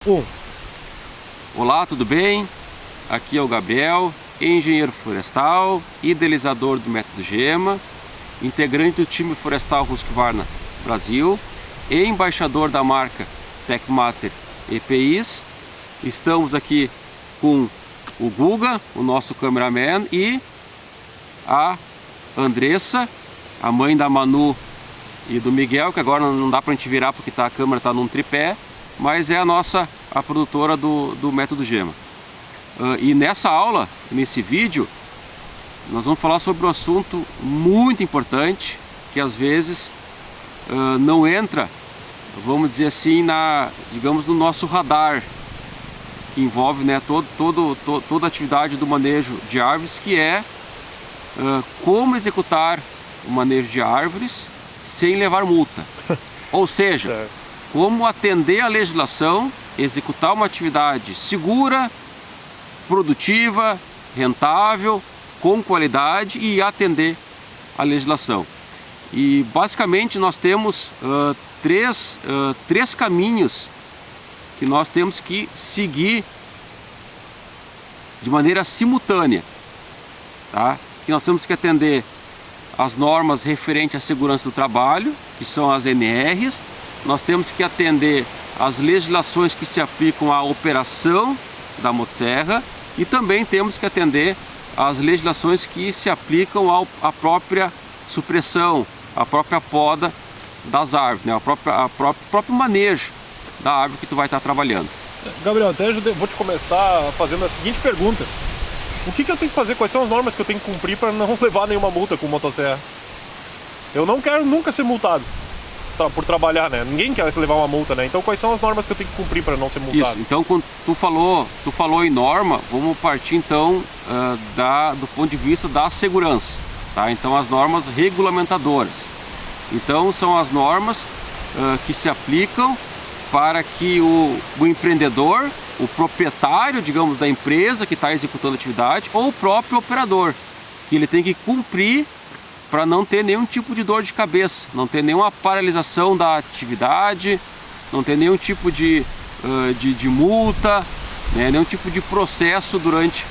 Um. Olá, tudo bem? Aqui é o Gabriel, engenheiro florestal, idealizador do método GEMA, integrante do time florestal Husqvarna Brasil e embaixador da marca Tecmater EPIs. Estamos aqui com o Guga, o nosso cameraman, e a Andressa, a mãe da Manu e do Miguel, que agora não dá pra gente virar porque a câmera está num tripé, mas é a produtora do método GEMA. E nessa aula, nesse vídeo, nós vamos falar sobre um assunto muito importante, que às vezes não entra, vamos dizer assim, digamos, no nosso radar, que envolve, né, toda a atividade do manejo de árvores, que é como executar o manejo de árvores sem levar multa. Ou seja, como atender a legislação, executar uma atividade segura, produtiva, rentável, com qualidade e atender a legislação. E basicamente nós temos três caminhos que nós temos que seguir de maneira simultânea, tá? Que nós temos que atender as normas referentes à segurança do trabalho, que são as NRs. Nós temos que atender as legislações que se aplicam à operação da motosserra e também temos que atender as legislações que se aplicam à própria supressão, à própria poda das árvores, né? Próprio manejo da árvore que tu vai estar trabalhando. Gabriel, até vou te começar fazendo a seguinte pergunta. O que eu tenho que fazer? Quais são as normas que eu tenho que cumprir para não levar nenhuma multa com motosserra? Eu não quero nunca ser multado por trabalhar, né? Ninguém quer se levar uma multa, né? Então quais são as normas que eu tenho que cumprir para não ser multado? Isso, então quando tu falou em norma, vamos partir então do ponto de vista da segurança, tá? Então as normas regulamentadoras. Então são as normas que se aplicam para que o empreendedor, o proprietário, digamos, da empresa que está executando a atividade, ou o próprio operador, que ele tem que cumprir para não ter nenhum tipo de dor de cabeça, não ter nenhuma paralisação da atividade, não ter nenhum tipo de multa, né, nenhum tipo de processo durante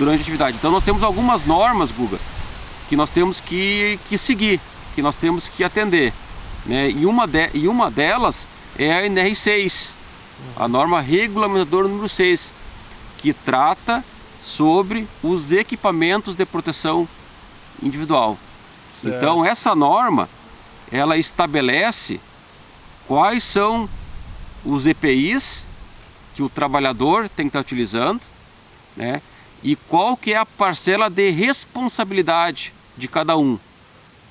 a atividade. Então nós temos algumas normas, Guga, que nós temos que seguir, que nós temos que atender, né? E uma delas é a NR6, a norma regulamentadora número 6, que trata sobre os equipamentos de proteção individual. Certo. Então essa norma, ela estabelece quais são os EPIs que o trabalhador tem que estar utilizando, né? E qual que é a parcela de responsabilidade de cada um,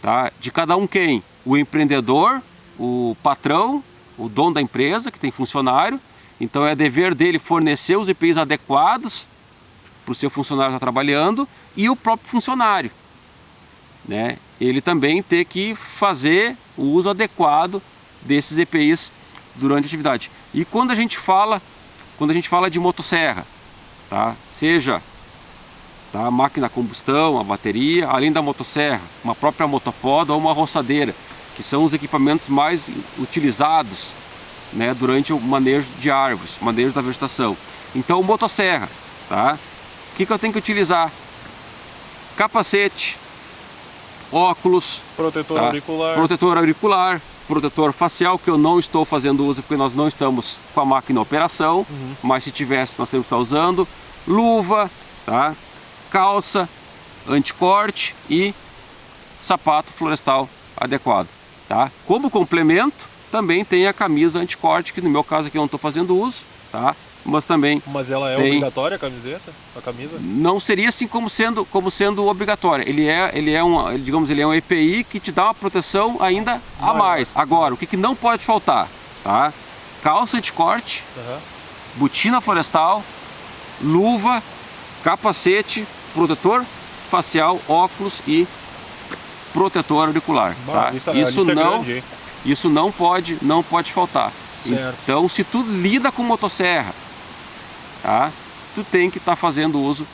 tá? De cada um quem? O empreendedor, o patrão, o dono da empresa, que tem funcionário. Então é dever dele fornecer os EPIs adequados para o seu funcionário estar trabalhando, e o próprio funcionário, né? Ele também tem que fazer o uso adequado desses EPIs durante a atividade. E quando a gente fala de motosserra, tá? Seja a máquina a combustão, a bateria, além da motosserra, uma própria motopoda ou uma roçadeira, que são os equipamentos mais utilizados, né, durante o manejo de árvores, manejo da vegetação. Então, motosserra, tá? O que eu tenho que utilizar? Capacete, óculos, protetor auricular, protetor facial, que eu não estou fazendo uso porque nós não estamos com a máquina em operação, mas se tivesse nós temos que estar usando, luva, tá? Calça, anticorte e sapato florestal adequado, tá? Como complemento, também tem a camisa anticorte, que no meu caso aqui eu não estou fazendo uso, tá? Mas também... Mas ela é obrigatória, a camiseta? A camisa? Não seria assim como sendo obrigatória. Ele é um EPI que te dá uma proteção ainda a mais. Agora, o que não pode faltar, tá? Calça anticorte, botina florestal, luva, capacete, protetor facial, óculos e protetor auricular, tá? Isso não pode faltar. Certo. Então, se tu lida com motosserra, tá? Tu tem que estar fazendo uso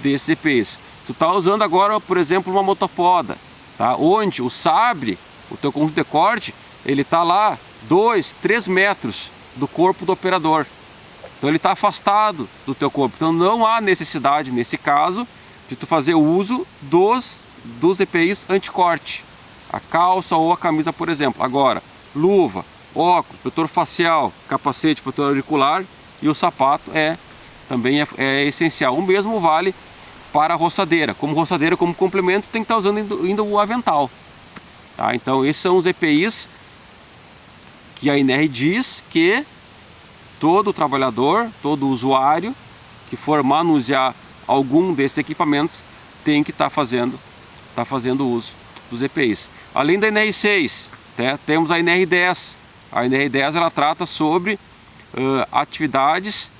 desses EPIs. Tu está usando agora, por exemplo, uma motopoda, tá? Onde o sabre, o teu conjunto de corte, ele está lá 2, 3 metros do corpo do operador. Então ele está afastado do teu corpo. Então não há necessidade, nesse caso, de tu fazer uso dos EPIs anticorte. A calça ou a camisa, por exemplo. Agora, luva, óculos, protetor facial, capacete, protetor auricular e o sapato também é essencial. O mesmo vale para a roçadeira. Como roçadeira, como complemento, tem que estar usando ainda o avental. Tá? Então esses são os EPIs que a INR diz que todo trabalhador, todo usuário que for manusear algum desses equipamentos tem que estar fazendo uso dos EPIs. Além da NR6, temos a NR10. A NR10 ela trata sobre atividades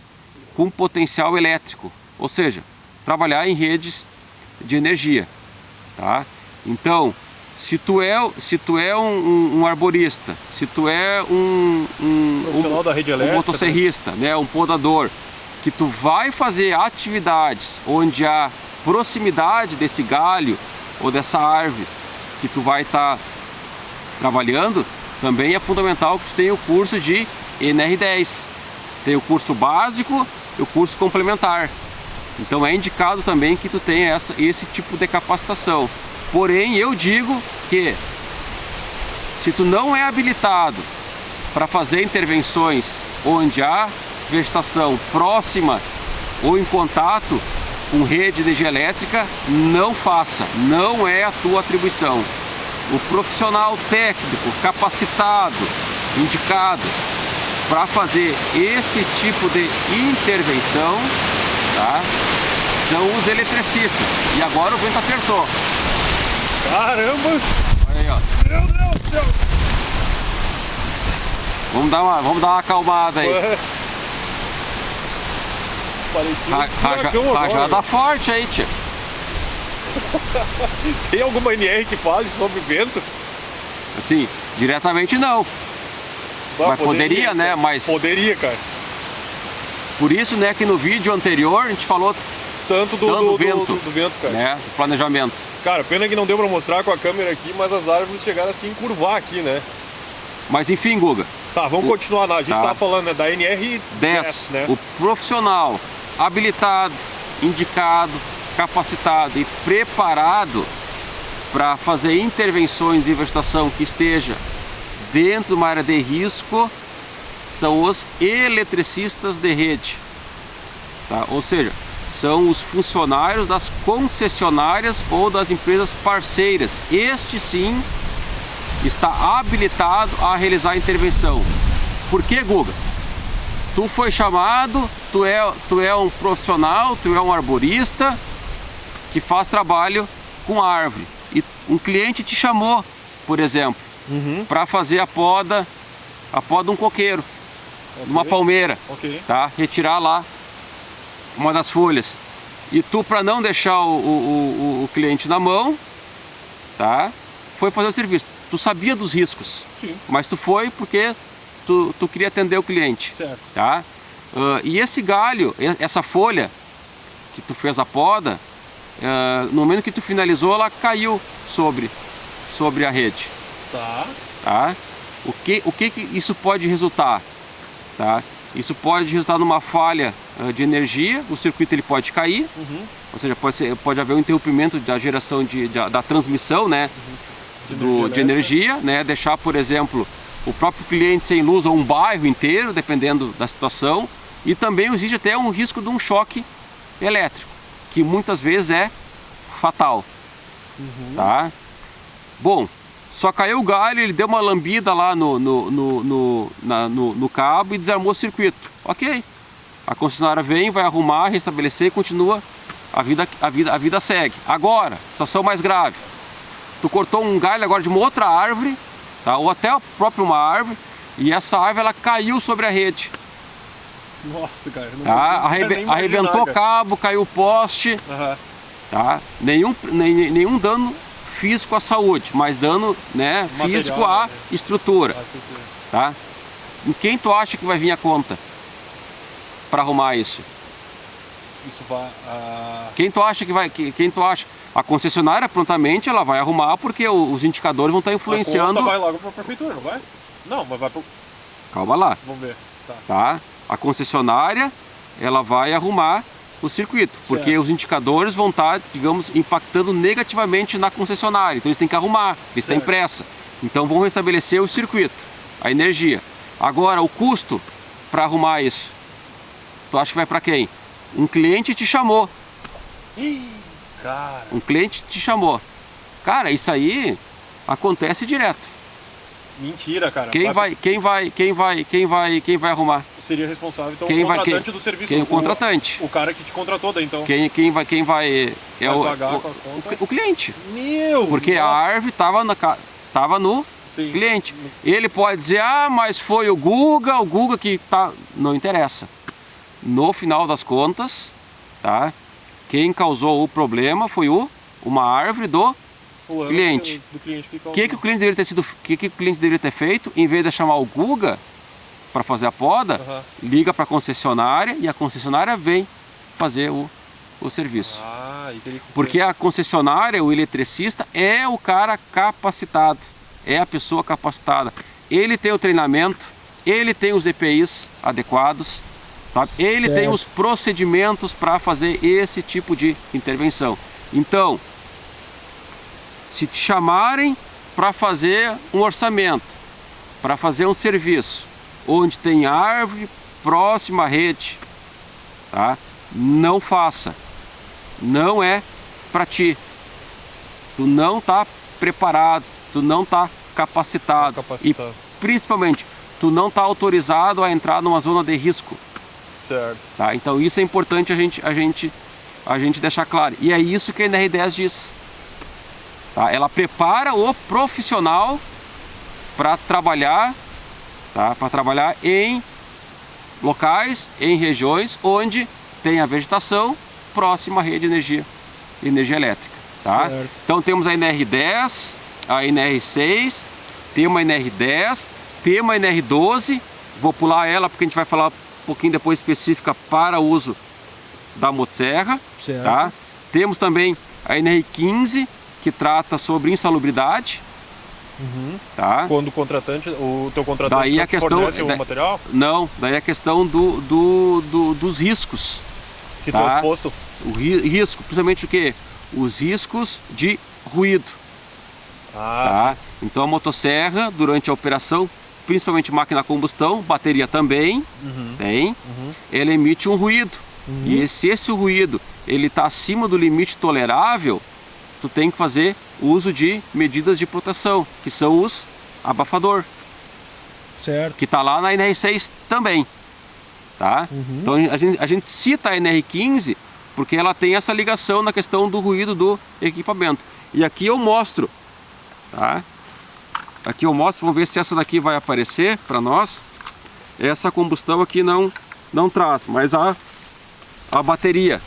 com potencial elétrico, ou seja, trabalhar em redes de energia. Tá? Então, se tu é um arborista, se tu é profissional da rede elétrica, um motosserrista, né, um podador, que tu vai fazer atividades onde há proximidade desse galho ou dessa árvore que tu vai estar trabalhando, também é fundamental que tu tenha o curso de NR10. Tem o curso básico e o curso complementar. Então é indicado também que tu tenha esse tipo de capacitação. Porém, eu digo que se tu não é habilitado para fazer intervenções onde há vegetação próxima ou em contato com rede de energia elétrica, não faça, não é a tua atribuição. O profissional técnico capacitado, indicado para fazer esse tipo de intervenção, tá, são os eletricistas. E agora o vento apertou. Caramba! Olha aí, ó. Meu Deus do céu! Vamos dar uma acalmada aí. Parecia um Rajada forte aí, tia. Tem alguma NR que fale sobre vento? Assim, diretamente não. Mas poderia, né? Mas poderia, cara. por isso, né, que no vídeo anterior a gente falou tanto do vento, cara. Né? Do planejamento. Cara, pena que não deu pra mostrar com a câmera aqui, mas as árvores chegaram assim a encurvar aqui, né? Mas enfim, Guga. Tá, vamos continuar. A gente tava falando, né, da NR10, né? O profissional habilitado, indicado, capacitado e preparado para fazer intervenções de vegetação que esteja dentro de uma área de risco são os eletricistas de rede. Tá? Ou seja, são os funcionários das concessionárias ou das empresas parceiras. Este sim está habilitado a realizar a intervenção. Por que, Guga? Tu foi chamado, tu é um profissional, tu é um arborista que faz trabalho com árvore. E um cliente te chamou, por exemplo, para fazer a poda de um coqueiro, de uma palmeira, tá? Retirar lá uma das folhas. E tu, para não deixar o cliente na mão, tá? Foi fazer o serviço. Tu sabia dos riscos, sim, mas tu foi porque tu queria atender o cliente. Certo. Tá? E esse galho, essa folha que tu fez a poda, no momento que tu finalizou, ela caiu sobre a rede. Tá? O que isso pode resultar? Tá? Isso pode resultar numa falha de energia, o circuito ele pode cair, ou seja, pode haver um interrompimento da geração da transmissão, né? De energia, né? Deixar, por exemplo, o próprio cliente sem luz ou um bairro inteiro, dependendo da situação. E também existe até um risco de um choque elétrico, que muitas vezes é fatal. Tá? Bom, só caiu o galho, ele deu uma lambida lá no cabo e desarmou o circuito. Ok, a concessionária vem, vai arrumar, restabelecer e continua, a vida segue. Agora, situação mais grave. Tu cortou um galho agora de uma outra árvore, tá? Ou até a própria uma árvore, e essa árvore ela caiu sobre a rede. Nossa, cara. Tá? Arrebentou o cabo, caiu o poste. Tá? Nenhum dano físico à saúde, mas dano, né, físico à estrutura. Tá? Em quem tu acha que vai vir a conta para arrumar isso? Isso vai. Quem tu acha que vai? Quem tu acha? A concessionária prontamente ela vai arrumar porque os indicadores vão estar influenciando. A conta vai logo para a prefeitura, não vai? Não, mas vai para. Calma lá. Vamos ver. tá? A concessionária, ela vai arrumar o circuito, porque os indicadores vão estar, digamos, impactando negativamente na concessionária. Então eles têm que arrumar, eles têm pressa. Então vão restabelecer o circuito, a energia. Agora, o custo para arrumar isso, tu acha que vai para quem? Um cliente te chamou. Cara. Um cliente te chamou. Cara, isso aí acontece direto. Mentira, cara. Quem vai arrumar? Seria responsável, então, Quem o vai- contratante quem- do serviço. quem é o contratante? O cara que te contratou daí, então. Quem vai é Vai o, pagar com a conta? o cliente. Meu! Porque a nossa. árvore tava no Sim. cliente. Ele pode dizer, mas foi o Guga que tá. Não interessa. No final das contas, tá? Quem causou o problema foi uma árvore do Fulano, cliente. Do cliente que O que o cliente deveria ter sido, que o cliente deveria ter feito? Em vez de chamar o Guga para fazer a poda, liga para a concessionária e a concessionária vem fazer o serviço. e teria que Porque a concessionária, o eletricista, é o cara capacitado, é a pessoa capacitada. Ele tem o treinamento, ele tem os EPIs adequados, sabe? Ele tem os procedimentos para fazer esse tipo de intervenção. Então, se te chamarem para fazer um orçamento, para fazer um serviço, onde tem árvore próxima à rede, tá? Não faça. Não é para ti. Tu não está preparado, tu não está capacitado. E principalmente, tu não está autorizado a entrar numa zona de risco. Certo. Tá? Então isso é importante a gente deixar claro. E é isso que a NR10 diz. Tá? Ela prepara o profissional para trabalhar, tá? Para trabalhar em locais, em regiões onde tem a vegetação próxima à rede de energia elétrica. Tá? Então temos a NR10, a NR6, tem uma NR10, tem uma NR12, vou pular ela porque a gente vai falar um pouquinho depois específica para uso da motosserra. Tá? Temos também a NR15, que trata sobre insalubridade. Tá? Quando o teu contratante daí a questão, fornece o material? Não, daí a questão dos riscos. Que tu é exposto. O risco, principalmente o quê? Os riscos de ruído. Tá? Então a motosserra, durante a operação, principalmente máquina a combustão, bateria também, ela emite um ruído. E se esse ruído ele está acima do limite tolerável, tu tem que fazer uso de medidas de proteção, que são os abafador. Certo. Que está lá na NR6 também. Tá? Então a gente cita a NR15 porque ela tem essa ligação na questão do ruído do equipamento. E aqui eu mostro. Tá? Aqui eu mostro, vamos ver se essa daqui vai aparecer para nós. Essa combustão aqui não traz, mas a bateria.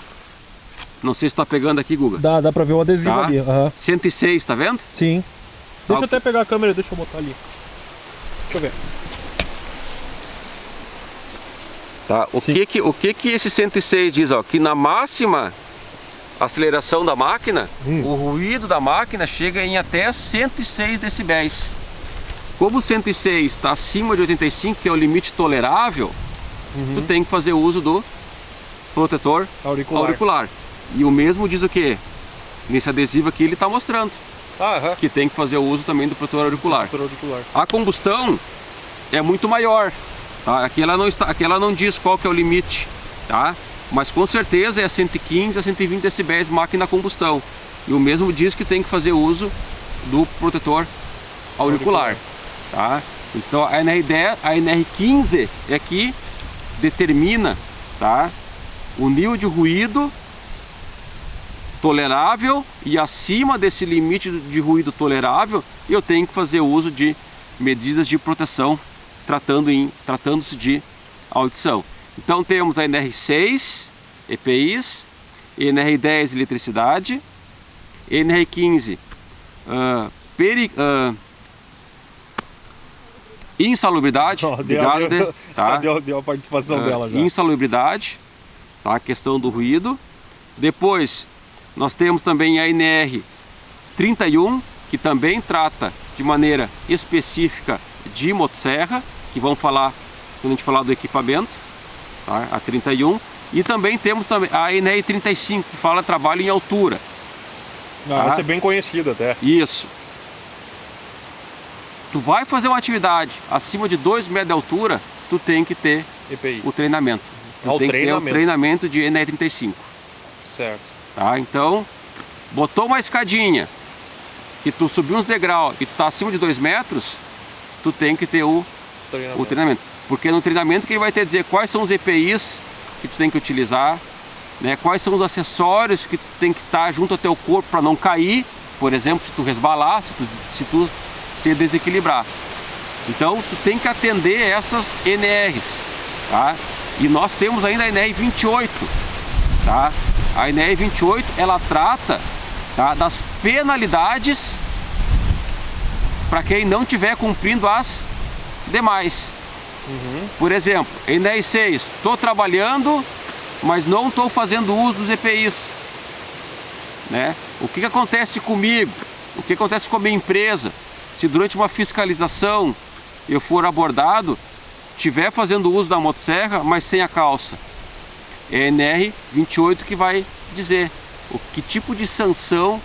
Não sei se está pegando aqui, Guga. Dá pra ver o adesivo ali. 106, tá vendo? Sim. Deixa eu até pegar a câmera, deixa eu botar ali. Deixa eu ver. Tá? O que esse 106 diz? Ó, que na máxima aceleração da máquina, o ruído da máquina chega em até 106 decibéis. Como o 106 está acima de 85, que é o limite tolerável, tu tem que fazer uso do protetor auricular. E o mesmo diz o que? Nesse adesivo aqui ele está mostrando que tem que fazer o uso também do protetor auricular. A combustão é muito maior. Tá? Aqui ela não diz qual que é o limite, tá? Mas com certeza é 115 a 120 decibéis máquina a combustão. E o mesmo diz que tem que fazer uso do protetor auricular. Tá? Então a NR15 é que determina, tá, o nível de ruído tolerável, e acima desse limite de ruído tolerável eu tenho que fazer uso de medidas de proteção tratando-se de audição. Então temos a NR6 EPIs, NR10 eletricidade, NR15 insalubridade. Deu a participação dela já. Insalubridade, tá? A questão do ruído. Depois nós temos também a NR31, que também trata de maneira específica de motosserra, que vamos falar quando a gente falar do equipamento, tá? A 31. E também temos a NR 35, que fala trabalho em altura. Tá? Essa é bem conhecida até. Isso. Tu vai fazer uma atividade acima de 2 metros de altura, tu tem que ter EPI. o treinamento. Tu tem que ter o treinamento de NR 35. Certo. Tá? Então, botou uma escadinha, que tu subiu uns degraus e tu tá acima de 2 metros, tu tem que ter o treinamento. Porque no treinamento que ele vai te dizer quais são os EPIs que tu tem que utilizar, né? Quais são os acessórios que tu tem que estar junto ao teu corpo para não cair, por exemplo, se tu resbalar, se tu se desequilibrar. Então tu tem que atender essas NRs, tá? E nós temos ainda a NR 28, tá? A NR 28 ela trata, tá, das penalidades para quem não estiver cumprindo as demais. Por exemplo, NR6, estou trabalhando, mas não estou fazendo uso dos EPIs, né? O que acontece comigo? O que acontece com a minha empresa? Se durante uma fiscalização eu for abordado, estiver fazendo uso da motosserra, mas sem a calça, é a NR 28 que vai dizer que tipo de sanção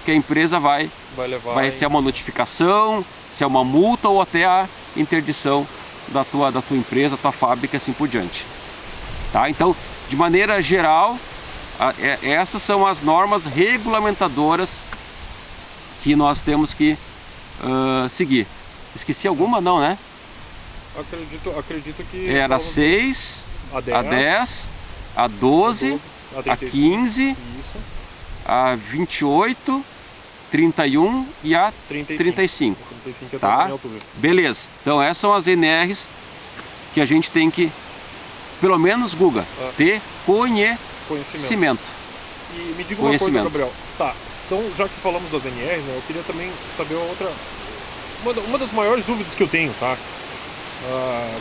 que a empresa vai levar, se é uma notificação, se é uma multa ou até a interdição da tua empresa, da tua fábrica, assim por diante. Tá? Então, de maneira geral, essas são as normas regulamentadoras que nós temos que seguir. Esqueci alguma? Não, né? Acredito que... Era a 6, a 10, a 12, a 15, isso. a 28, 31 e a 35. 35 tá? Beleza. Então essas são as NRs que a gente tem que, pelo menos, Guga, ter conhecimento. E me diga uma coisa, Gabriel. Tá, então já que falamos das NRs, né, eu queria também saber uma das maiores dúvidas que eu tenho, tá?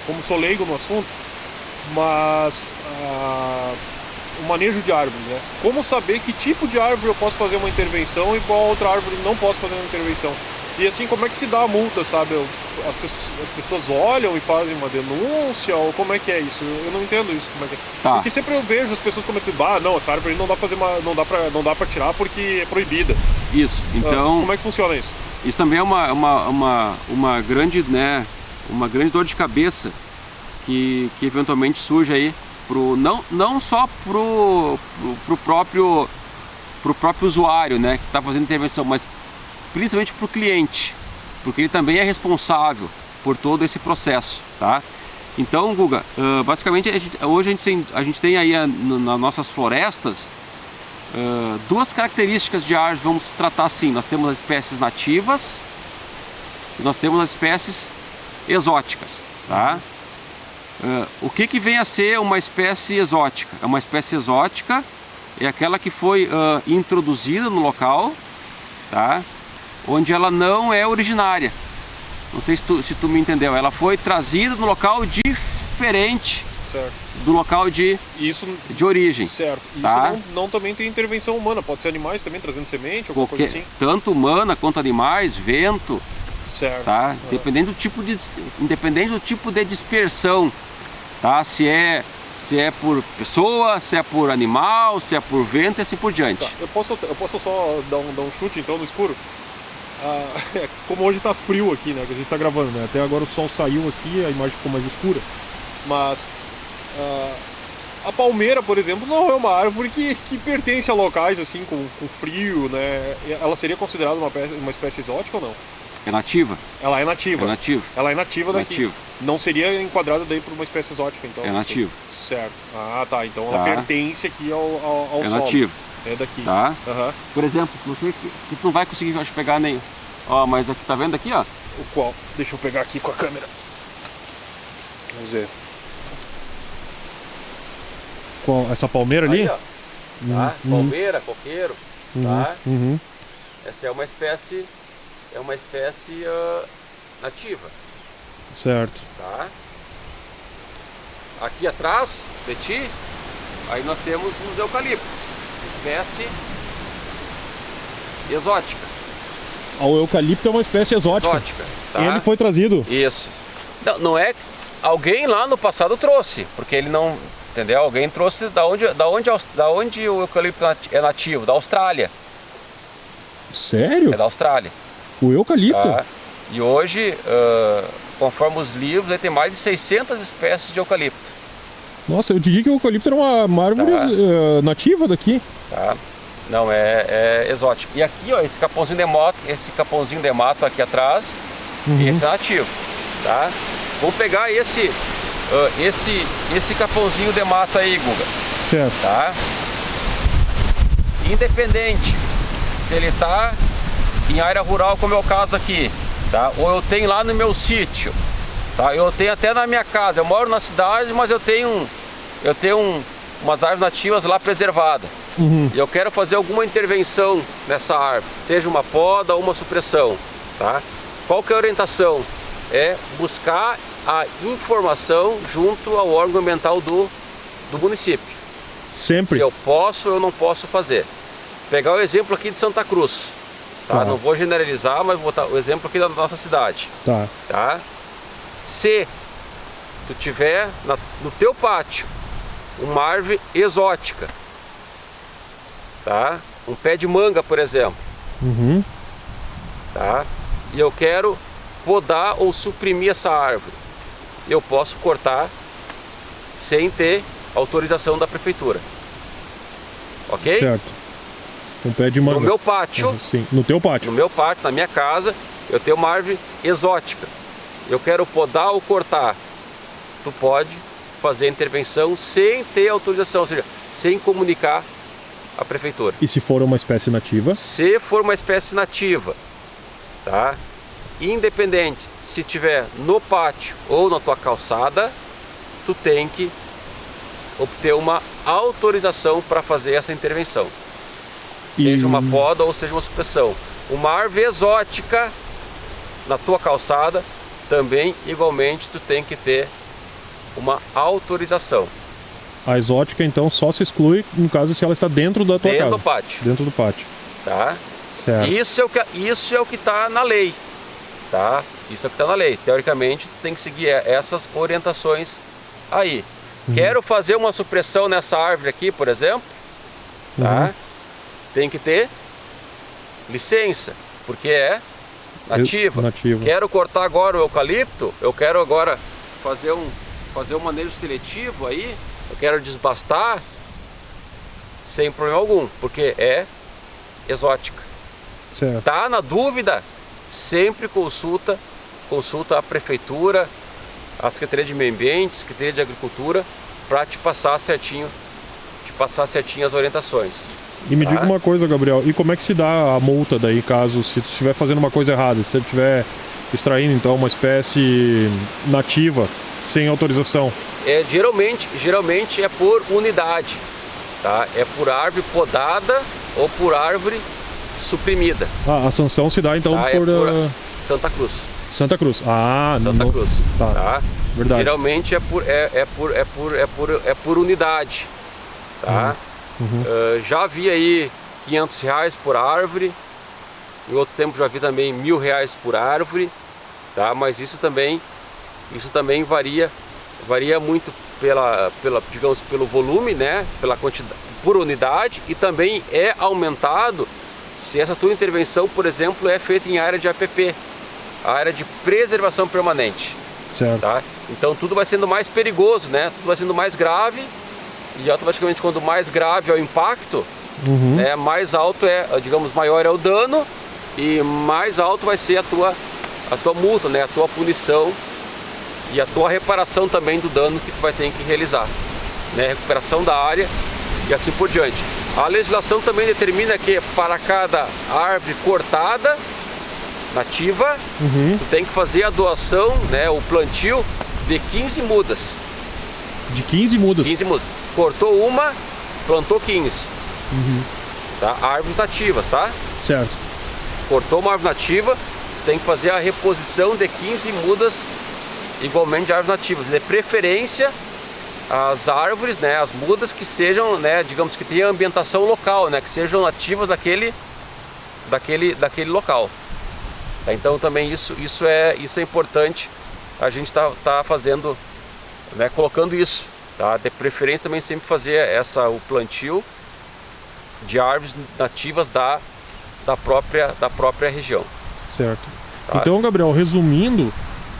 Como sou leigo no assunto, mas o manejo de árvores, né? Como saber que tipo de árvore eu posso fazer uma intervenção e qual outra árvore não posso fazer uma intervenção? E assim, como é que se dá a multa, sabe? As pessoas olham e fazem uma denúncia, ou como é que é isso? Eu não entendo isso, como é que é. Tá. Porque sempre eu vejo as pessoas comentando, não, essa árvore não dá pra fazer não dá pra tirar porque é proibida. Isso, então... como é que funciona isso? Isso também é uma grande, né, uma grande dor de cabeça que eventualmente surge aí, não só pro próprio usuário, né, que está fazendo intervenção, mas principalmente para o cliente, porque ele também é responsável por todo esse processo, tá? Então, Guga, basicamente hoje a gente tem aí nas nossas florestas duas características de árvores, vamos tratar assim. Nós temos as espécies nativas e nós temos as espécies exóticas, tá? O que vem a ser uma espécie exótica? Uma espécie exótica é aquela que foi introduzida no local, tá? Onde ela não é originária. Não sei se tu me entendeu. Ela foi trazida no local diferente, certo, do local de origem. Certo. Tá? Isso não também tem intervenção humana. Pode ser animais também trazendo semente, alguma coisa assim? Tanto humana quanto animais, vento. Certo. Tá? Independente do tipo de dispersão. Tá? Se é por pessoa, se é por animal, se é por vento e assim por diante. Tá. Eu posso só dar um chute então no escuro? Como hoje está frio aqui, né, que a gente está gravando, né? Até agora o sol saiu aqui, a imagem ficou mais escura. Mas a palmeira, por exemplo, não é uma árvore que pertence a locais assim com frio, né? Ela seria considerada uma espécie exótica ou não? É nativa. Ela é nativa. É nativa. Ela é nativa daqui. Nativa. Não seria enquadrada daí por uma espécie exótica, então? É nativa. Certo. Ah, tá. Então ela pertence aqui ao solo. É nativa. É daqui. Tá? Uhum. Por exemplo, você que tu não vai conseguir pegar nem... Ó, mas aqui, tá vendo aqui, ó? O qual? Deixa eu pegar aqui com a câmera. Vamos ver. Qual? Essa palmeira ali? Aí, ó. Tá? Palmeira, coqueiro, tá? Essa é uma espécie nativa. Certo. Tá? Aqui atrás de ti, aí nós temos os eucaliptos, espécie exótica. O eucalipto é uma espécie exótica. Tá? Ele foi trazido. Isso. Não é alguém lá no passado trouxe, porque ele não, entendeu? Alguém trouxe da onde o eucalipto é nativo, da Austrália. Sério? É da Austrália. O eucalipto? Tá? E hoje, conforme os livros, aí tem mais de 600 espécies de eucalipto. Nossa, eu diria que o eucalipto era uma árvore nativa daqui. Tá? Não, é exótico. E aqui, ó, esse capãozinho de mato aqui atrás, esse é nativo, tá? Vou pegar esse capãozinho de mato aí, Guga. Certo. Tá? Independente se ele tá em área rural, como é o caso aqui, tá? Ou eu tenho lá no meu sítio, tá? Eu tenho até na minha casa. Eu moro na cidade, mas eu tenho umas árvores nativas lá preservadas. E eu quero fazer alguma intervenção nessa árvore, seja uma poda ou uma supressão, tá? Qual que é a orientação? É buscar a informação junto ao órgão ambiental do município. Sempre? Se eu posso ou não posso fazer. Pegar o exemplo aqui de Santa Cruz, tá? Não vou generalizar, mas vou botar o exemplo aqui da nossa cidade. Tá? Se tu tiver no teu pátio uma árvore exótica, tá? Um pé de manga, por exemplo, tá? E eu quero podar ou suprimir essa árvore, eu posso cortar sem ter autorização da prefeitura, ok? Certo. Um pé de manga. No meu pátio, sim. No teu pátio. No meu pátio, na minha casa, eu tenho uma árvore exótica, eu quero podar ou cortar, tu pode fazer a intervenção sem ter autorização, ou seja, sem comunicar a prefeitura. E se for uma espécie nativa? Se for uma espécie nativa, tá? Independente se tiver no pátio ou na tua calçada, tu tem que obter uma autorização para fazer essa intervenção. Seja uma poda ou seja uma supressão. Uma árvore exótica na tua calçada, também igualmente tu tem que ter uma autorização. A exótica então só se exclui no caso se ela está dentro da tua casa. Dentro do pátio. Dentro do pátio. Tá? Certo. Isso é o que está na lei. Tá? Isso é o que está na lei. Teoricamente, tu tem que seguir essas orientações aí. Quero fazer uma supressão nessa árvore aqui, por exemplo, tá? Tem que ter licença, porque é nativa. Quero cortar agora o eucalipto, eu quero agora fazer um manejo seletivo aí, eu quero desbastar sem problema algum, porque é exótica. Certo. Tá na dúvida? Sempre consulta a prefeitura, a Secretaria de Meio Ambiente, a Secretaria de Agricultura, para te passar certinho as orientações. E me diga uma coisa, Gabriel, e como é que se dá a multa daí, caso se tu estiver fazendo uma coisa errada, se você estiver extraindo então uma espécie nativa sem autorização? Geralmente é por unidade, tá? É por árvore podada ou por árvore suprimida. A sanção se dá então por Santa Cruz. Santa Cruz. Santa Cruz. Tá? Verdade. Geralmente é por unidade, tá? Já vi aí R$500 por árvore. Em outro tempo já vi também R$1.000 por árvore, tá? Mas isso também varia muito digamos, pelo volume, né? Pela quantidade, por unidade, e também é aumentado se essa tua intervenção, por exemplo, é feita em área de APP, a área de preservação permanente. Certo. Tá? Então tudo vai sendo mais perigoso, né? Tudo vai sendo mais grave, e automaticamente quando mais grave é o impacto, né, mais alto digamos, maior é o dano e mais alto vai ser a tua multa, né? A tua punição e a tua reparação também do dano que tu vai ter que realizar, né? Recuperação da área e assim por diante. A legislação também determina que para cada árvore cortada nativa, tu tem que fazer a doação, né, o plantio de 15 mudas. De 15 mudas? 15 mudas. Cortou uma, plantou 15. Tá? Árvores nativas, tá? Certo. Cortou uma árvore nativa, tu tem que fazer a reposição de 15 mudas igualmente de árvores nativas. De preferência, as árvores, né, as mudas que sejam, né, digamos que tenham ambientação local, né, que sejam nativas daquele local. Tá? Então também isso é importante a gente tá fazendo né, colocando isso, tá? De preferência também sempre fazer o plantio de árvores nativas da própria região. Certo. Tá. Então, Gabriel, resumindo,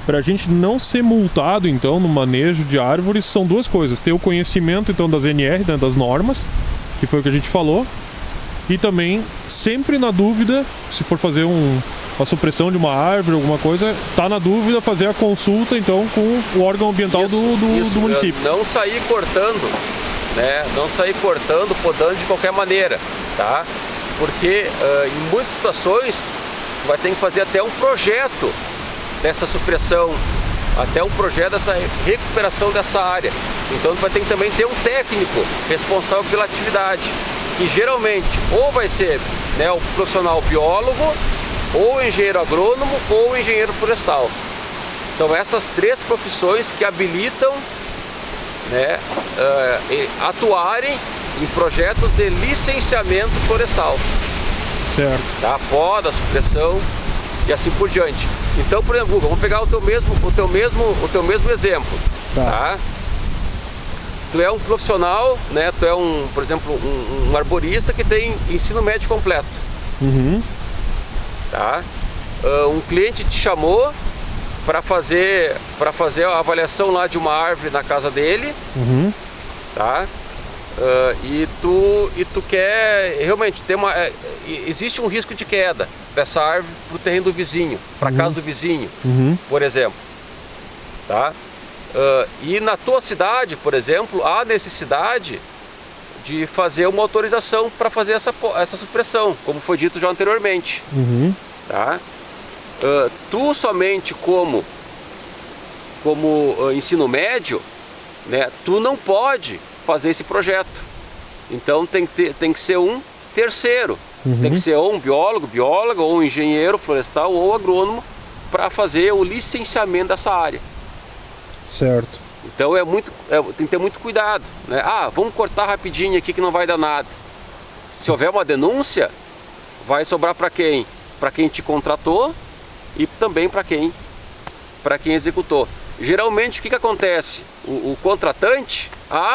para a gente não ser multado, então, no manejo de árvores, são duas coisas. Ter o conhecimento, então, das NR, né, das normas, que foi o que a gente falou, e também, sempre na dúvida, se for fazer uma supressão de uma árvore, alguma coisa, tá na dúvida, fazer a consulta, então, com o órgão ambiental do município. Não sair cortando, né? Não sair cortando, podando de qualquer maneira, tá? Porque em muitas situações vai ter que fazer até um projeto dessa supressão, até um projeto dessa recuperação dessa área. Então vai ter que também ter um técnico responsável pela atividade, que geralmente ou vai ser, né, o profissional biólogo, ou engenheiro agrônomo, ou engenheiro florestal. São essas três profissões que habilitam, né, atuarem em projetos de licenciamento florestal. Certo. Tá? Poda, supressão e assim por diante. Então, por exemplo, Guga, vamos pegar o teu mesmo exemplo. Tá? Tu é um profissional, né? Tu é por exemplo, um arborista que tem ensino médio completo. Uhum. Tá? Um cliente te chamou para fazer a avaliação lá de uma árvore na casa dele. Uhum. Tá? E tu quer realmente ter existe um risco de queda dessa árvore para o terreno do vizinho, para a casa do vizinho, por exemplo, tá? E na tua cidade, por exemplo, há necessidade de fazer uma autorização para fazer essa supressão, como foi dito já anteriormente. Tá? Tu somente como ensino médio, né, tu não pode fazer esse projeto. Então tem que ser um terceiro. Tem que ser ou um bióloga, ou um engenheiro florestal, ou agrônomo, para fazer o licenciamento dessa área. Certo. Então tem que ter muito cuidado, né? Vamos cortar rapidinho aqui que não vai dar nada. Se houver uma denúncia, vai sobrar para quem? Para quem te contratou e também para quem executou. Geralmente o que acontece? O contratante,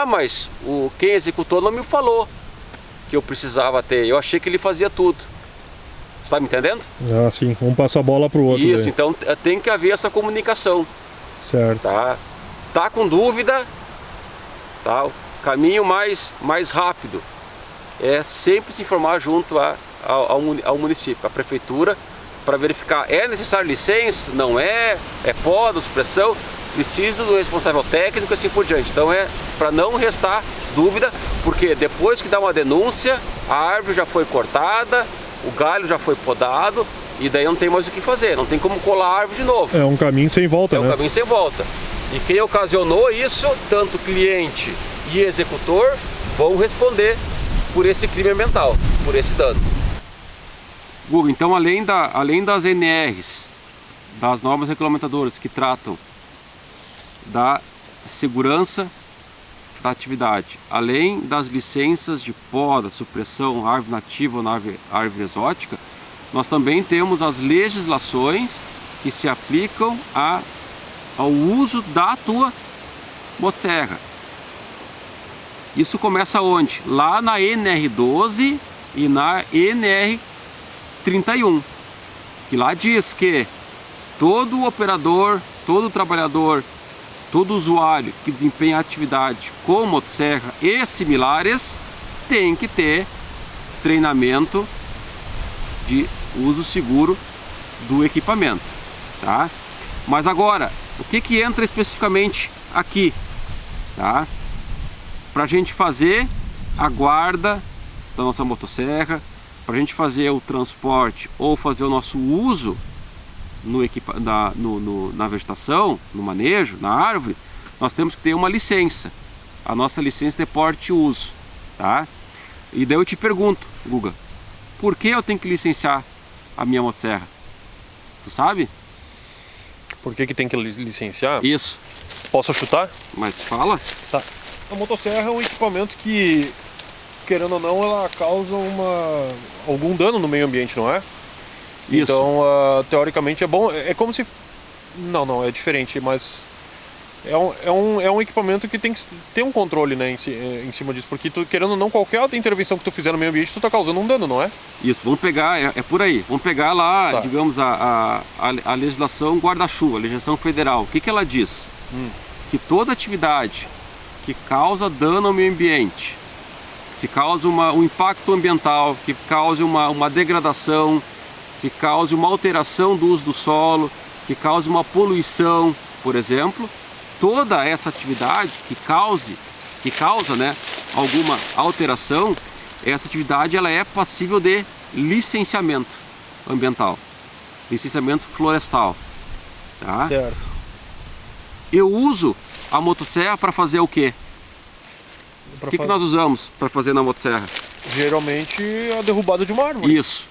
mas quem executou não me falou que eu precisava ter. Eu achei que ele fazia tudo. Você está me entendendo? Sim. Um passa a bola para o outro. Isso, daí. então tem que haver essa comunicação. Certo. Tá com dúvida, tá? O caminho mais rápido é sempre se informar junto ao município, à prefeitura, para verificar, é necessário licença, não é poda, supressão, preciso do responsável técnico e assim por diante. Então para não restar dúvida, porque depois que dá uma denúncia, a árvore já foi cortada, o galho já foi podado, e daí não tem mais o que fazer, não tem como colar a árvore de novo. É um caminho sem volta, né? É um caminho sem volta. E quem ocasionou isso, tanto cliente e executor, vão responder por esse crime ambiental, por esse dano. Guga, então além das NRs, das normas regulamentadoras que tratam da segurança da atividade, além das licenças de poda, supressão, árvore nativa ou árvore exótica, nós também temos as legislações que se aplicam ao uso da tua motosserra. Isso começa onde? Lá na NR12 e na NR31, que lá diz que todo operador, todo trabalhador, todo usuário que desempenha atividade com motosserra e similares tem que ter treinamento de uso seguro do equipamento, tá? Mas agora, o que entra especificamente aqui, tá? Para a gente fazer a guarda da nossa motosserra, para a gente fazer o transporte ou fazer o nosso uso na vegetação, no manejo, na árvore, nós temos que ter uma licença, a nossa licença de porte e uso, tá? E daí eu te pergunto, Guga, por que eu tenho que licenciar a minha motosserra? Tu sabe? Por que tem que licenciar? Isso. Posso chutar? Mas fala. Tá. A motosserra é um equipamento que, querendo ou não, ela causa algum dano no meio ambiente, não é? Isso. Então, teoricamente é bom. É como se... Não, é diferente, mas... É um equipamento que tem que ter um controle, né, em cima disso, porque tu, querendo ou não, qualquer outra intervenção que tu fizer no meio ambiente, tu tá causando um dano, não é? Isso, vamos pegar, é por aí, vamos pegar lá, Tá. digamos, a legislação guarda-chuva, a legislação federal. O que que ela diz? Que toda atividade que causa dano ao meio ambiente, que cause um impacto ambiental, que cause uma degradação, que cause uma alteração do uso do solo, que cause uma poluição, por exemplo, toda essa atividade que causa, né, alguma alteração, essa atividade ela é passível de licenciamento ambiental, licenciamento florestal, tá? Certo. Eu uso a motosserra para fazer o quê? Pra O que nós usamos para fazer na motosserra? Geralmente a derrubada de uma árvore. Isso.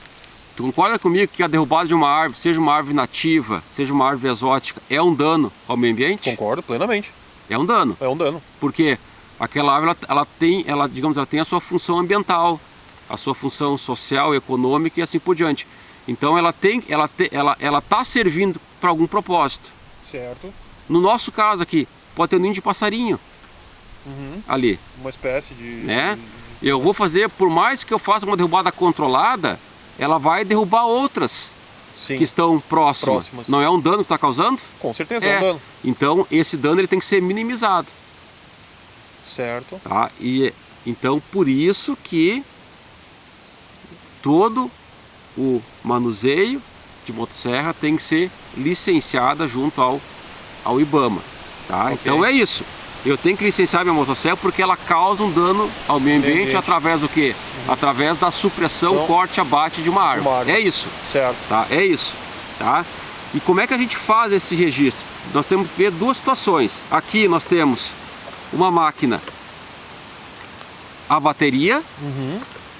Tu concorda comigo que a derrubada de uma árvore, seja uma árvore nativa, seja uma árvore exótica, é um dano ao meio ambiente? Concordo plenamente. É um dano. É um dano. Porque aquela árvore ela tem a sua função ambiental, a sua função social, econômica e assim por diante. Então ela está servindo para algum propósito. Certo. No nosso caso aqui, pode ter um ninho de passarinho ali, Uma espécie de... né? Eu vou fazer, por mais que eu faça uma derrubada controlada, ela vai derrubar outras Sim. que estão próximas. Não é um dano que está causando? Com certeza é um dano. Então esse dano ele tem que ser minimizado, Certo. tá? E então por isso que todo o manuseio de motosserra tem que ser licenciada junto ao IBAMA, tá? Ok. Então é isso. Eu tenho que licenciar minha motosserra porque ela causa um dano ao meio ambiente através do quê? Através da supressão, Então, corte, abate de uma árvore. É isso, Certo. tá? É isso, tá? E como é que a gente faz esse registro? Nós temos que ver duas situações. Aqui nós temos uma máquina a bateria,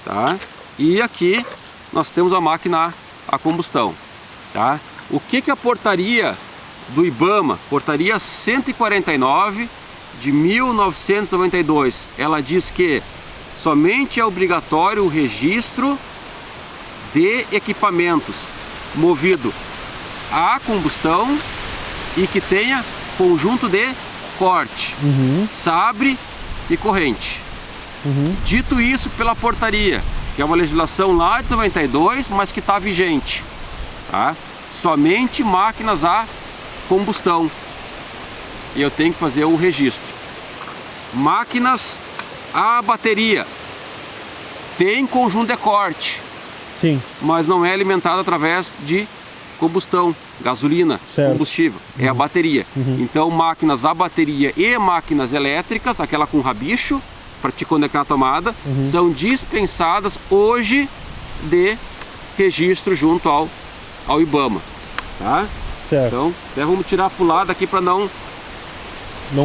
tá? E aqui nós temos a máquina a combustão, tá? O que que a portaria do IBAMA, portaria 149 de 1992, ela diz que somente é obrigatório o registro de equipamentos movido a combustão e que tenha conjunto de corte, sabre e corrente. Dito isso pela portaria, que é uma legislação lá de 92, mas que está vigente, tá? Somente máquinas a combustão e eu tenho que fazer o registro. Máquinas a bateria tem conjunto de corte, Sim. mas não é alimentado através de combustão, gasolina, Certo. combustível, é a bateria. Então máquinas a bateria e máquinas elétricas, aquela com rabicho, para te conectar na tomada, são dispensadas hoje de registro junto ao IBAMA, tá? Certo. Então, até vamos tirar para o lado aqui para não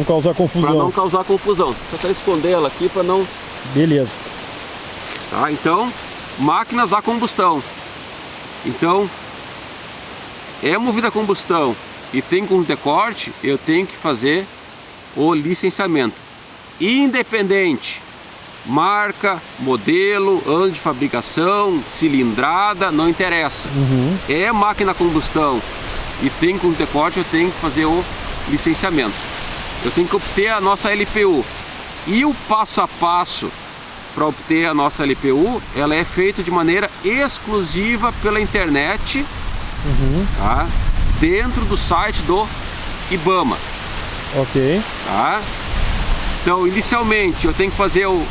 causar confusão. causar confusão. Vou até esconder ela aqui para não... Beleza. Tá? Então, máquinas a combustão. Então, é movida a combustão e tem conjunto de corte, eu tenho que fazer o licenciamento. Independente, marca, modelo, ano de fabricação, cilindrada, não interessa. É máquina a combustão e tem conjunto de corte, eu tenho que fazer o licenciamento. Eu tenho que obter a nossa LPU. E o passo a passo para obter a nossa LPU, ela é feita de maneira exclusiva pela internet, tá? Dentro do site do IBAMA. Ok. Tá? Então, inicialmente, eu tenho que fazer o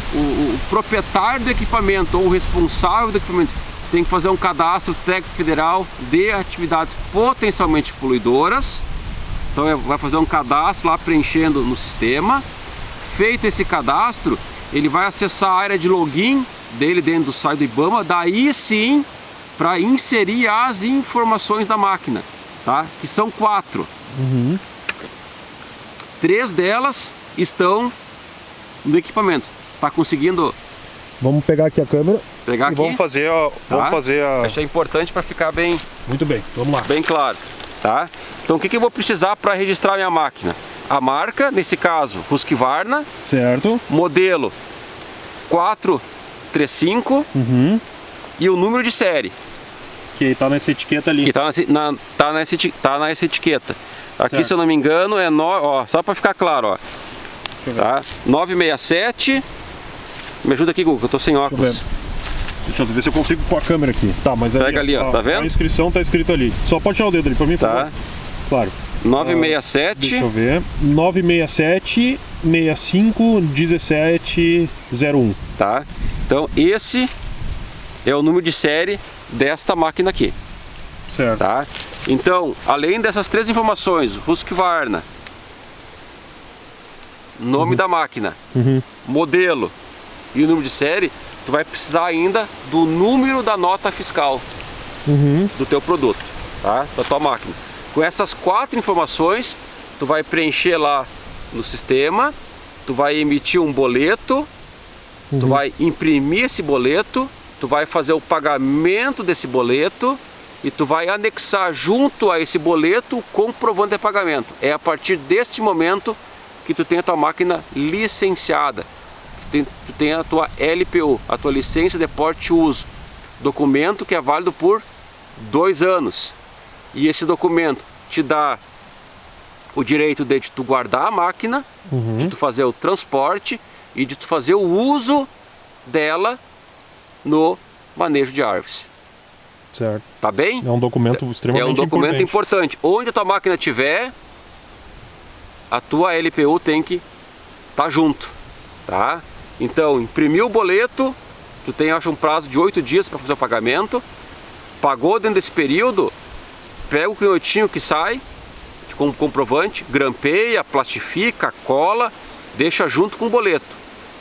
proprietário do equipamento ou o responsável do equipamento tem que fazer um cadastro técnico federal de atividades potencialmente poluidoras. Então, vai fazer um cadastro lá preenchendo no sistema. Feito esse cadastro, ele vai acessar a área de login dele dentro do site do IBAMA, daí sim, para inserir as informações da máquina, tá? Que são 4. 3 delas estão no equipamento. Tá conseguindo Vamos pegar aqui a câmera. pegar aqui? Vamos fazer a... Acho que é importante para ficar bem Muito bem, vamos lá. bem claro, tá? Então o que eu vou precisar para registrar minha máquina? A marca, nesse caso, Husqvarna, Certo. modelo 435 e o número de série, Que tá nessa etiqueta ali. que tá nessa etiqueta. Aqui, certo. se eu não me engano, é ó, só para ficar claro, ó. Deixa eu ver. Tá? 967. Me ajuda aqui, Google, que eu tô sem óculos. Deixa eu ver se eu consigo com a câmera aqui. Tá, mas Pega ali, ó, tá vendo? A inscrição tá escrito ali. Só pode tirar o dedo ali pra mim, por Tá. favor. Claro. 967. Deixa eu ver. 967 65 17 01. Tá? Então esse é o número de série desta máquina aqui. Certo. Tá? Então, além dessas três informações, Husqvarna, nome da máquina, modelo e o número de série, tu vai precisar ainda do número da nota fiscal do teu produto, tá? Da tua máquina. Com essas 4 informações, tu vai preencher lá no sistema, tu vai emitir um boleto, tu vai imprimir esse boleto, tu vai fazer o pagamento desse boleto e tu vai anexar junto a esse boleto o comprovante de pagamento. É a partir deste momento que tu tem a tua máquina licenciada. Tu tem a tua LPU, a tua licença de porte e uso. Documento que é válido por 2 anos. E esse documento te dá o direito de tu guardar a máquina, de tu fazer o transporte e de tu fazer o uso dela no manejo de árvores. Certo. Tá bem? É um documento extremamente É um documento importante. Onde a tua máquina estiver, a tua LPU tem que estar junto, tá? Então, imprimiu o boleto, tu tem, acho, um prazo de 8 dias para fazer o pagamento. Pagou dentro desse período, pega o canhotinho que sai com comprovante, grampeia, plastifica, cola, deixa junto com o boleto.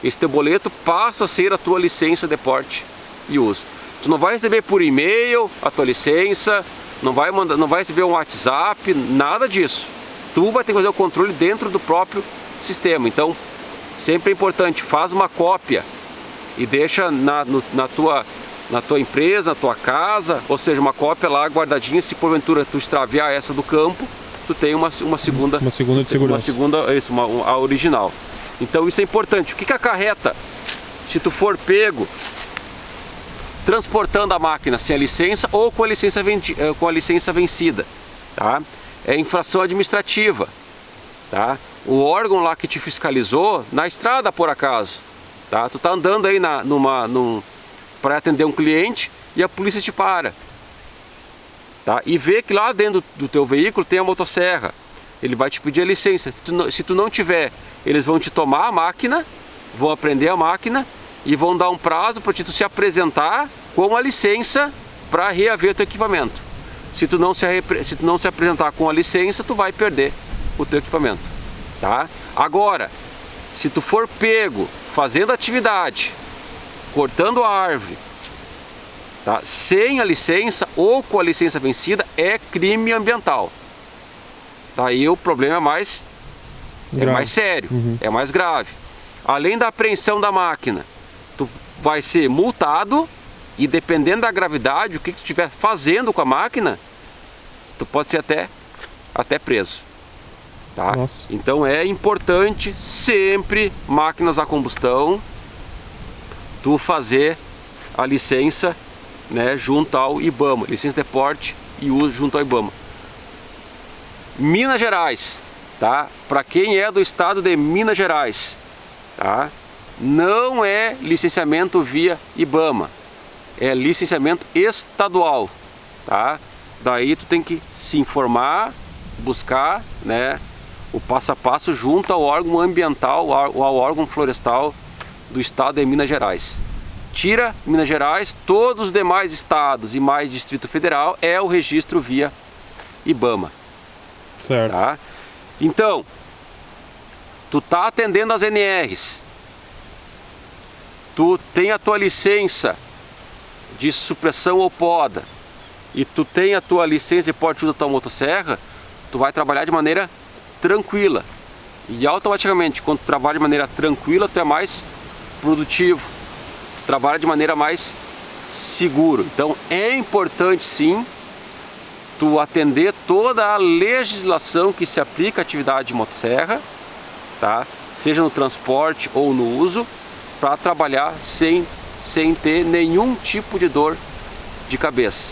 Esse teu boleto passa a ser a tua licença de porte e uso. Tu não vai receber por e-mail a tua licença, não vai receber um WhatsApp, nada disso. Tu vai ter que fazer o controle dentro do próprio sistema. Então, sempre é importante, faz uma cópia e deixa na tua empresa, na tua casa, ou seja, uma cópia lá guardadinha. Se porventura tu extraviar essa do campo, tu tem uma segunda de segurança. A original. Então isso é importante. O que acarreta se tu for pego transportando a máquina sem a licença ou com a licença vencida, tá? É infração administrativa, tá? O órgão lá que te fiscalizou na estrada, por acaso, tá? Tu tá andando aí para atender um cliente e a polícia te para, tá? E vê que lá dentro do teu veículo tem a motosserra. Ele vai te pedir a licença. Se tu não tiver, eles vão te tomar a máquina, vão apreender a máquina e vão dar um prazo para tu se apresentar com a licença para reaver teu equipamento. Se tu não se apresentar com a licença, tu vai perder o teu equipamento, tá? Agora, se tu for pego fazendo atividade, cortando a árvore, tá, sem a licença ou com a licença vencida, é crime ambiental. Daí o problema é mais sério, é mais grave. Além da apreensão da máquina, tu vai ser multado e, dependendo da gravidade, o que tu estiver fazendo com a máquina, tu pode ser até preso, tá? Nossa. Então é importante sempre, máquinas a combustão, tu fazer a licença, né, junto ao IBAMA, licença de porte e uso junto ao IBAMA. Minas Gerais, tá? Para quem é do estado de Minas Gerais, tá? Não é licenciamento via IBAMA, é licenciamento estadual, tá? Daí tu tem que se informar, buscar, né, o passo a passo junto ao órgão ambiental, ao órgão florestal do estado de Minas Gerais. Tira Minas Gerais, todos os demais estados e mais Distrito Federal é o registro via IBAMA. Certo. Tá? Então, tu tá atendendo as NRs, tu tem a tua licença de supressão ou poda e tu tem a tua licença de porte e uso da tua motosserra, tu vai trabalhar de maneira tranquila. E automaticamente, quando tu trabalha de maneira tranquila, tu é mais produtivo, tu trabalha de maneira mais seguro. Então é importante sim tu atender toda a legislação que se aplica à atividade de motosserra, tá? Seja no transporte ou no uso, para trabalhar sem ter nenhum tipo de dor de cabeça,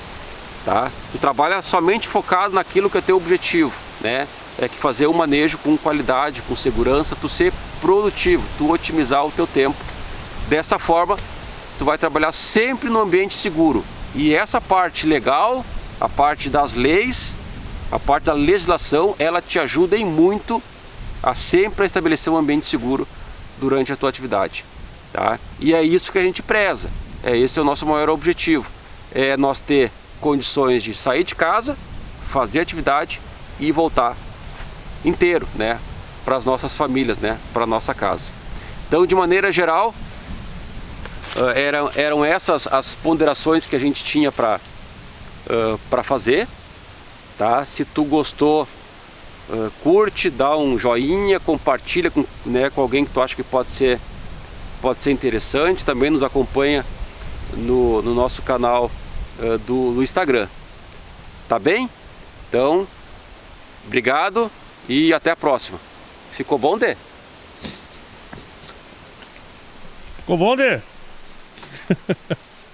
tá? Tu trabalha somente focado naquilo que é teu objetivo, né? é que fazer o manejo com qualidade, com segurança, tu ser produtivo, tu otimizar o teu tempo. Dessa forma, tu vai trabalhar sempre no ambiente seguro. E essa parte legal, a parte das leis, a parte da legislação, ela te ajuda em muito a sempre estabelecer um ambiente seguro durante a tua atividade, tá? E é isso que a gente preza, esse é o nosso maior objetivo, é nós ter condições de sair de casa, fazer atividade e voltar inteiro, né, para as nossas famílias, né, para a nossa casa. Então, de maneira geral, eram essas as ponderações que a gente tinha para fazer, tá? Se tu gostou, curte, dá um joinha, compartilha com, né, com alguém que tu acha que pode ser interessante. Também nos acompanha no nosso canal do Instagram, tá bem? Então, obrigado e até a próxima. Ficou bom, Dê? Ficou bom, Dê?